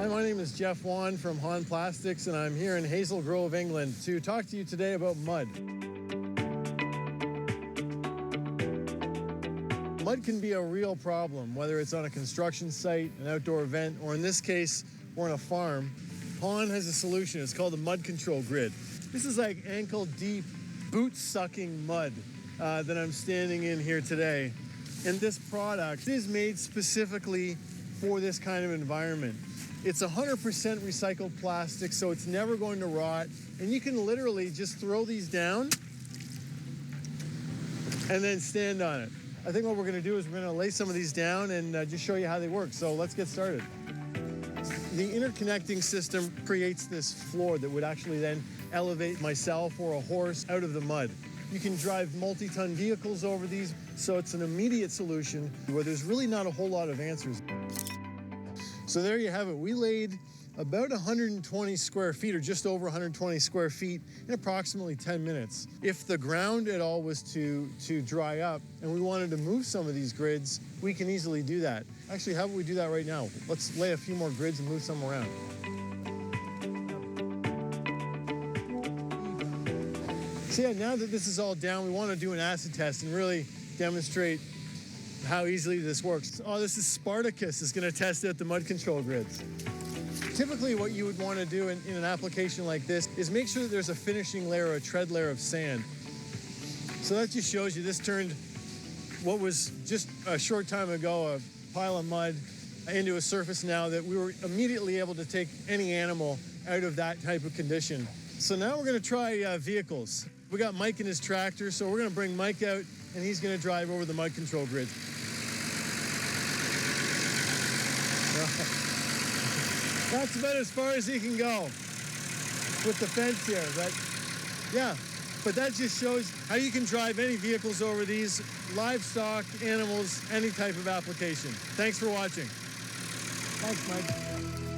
Hi, my name is Jeff Wan from Han Plastics, and I'm here in Hazel Grove, England, to talk to you today about mud. Mud can be a real problem, whether it's on a construction site, an outdoor event, or in this case, we're on a farm. Han has a solution. It's called the mud control grid. This is like ankle-deep, boot-sucking mud that I'm standing in here today. And this product is made specifically for this kind of environment. It's 100% recycled plastic, so it's never going to rot. And you can literally just throw these down and then stand on it. I think what we're going to do is we're going to lay some of these down and just show you how they work. So let's get started. The interconnecting system creates this floor that would actually then elevate myself or a horse out of the mud. You can drive multi-ton vehicles over these, so it's an immediate solution where there's really not a whole lot of answers. So there you have it. We laid about 120 square feet, or just over 120 square feet, in approximately 10 minutes. If the ground at all was to dry up and we wanted to move some of these grids, we can easily do that. Actually, how about we do that right now? Let's lay a few more grids and move some around. So yeah, now that this is all down, we want to do an acid test and really demonstrate how easily this works. Oh, this is Spartacus is going to test out the mud control grids. Typically what you would want to do in an application like this is make sure that there's a finishing layer or a tread layer of sand. So that just shows you this turned what was just a short time ago a pile of mud into a surface now that we were immediately able to take any animal out of that type of condition. So now we're going to try vehicles. We got Mike in his tractor, so we're going to bring Mike out and he's going to drive over the mud control grid. That's about as far as he can go with the fence here, but yeah. But that just shows how you can drive any vehicles over these, livestock, animals, any type of application. Thanks for watching. Thanks, Mike.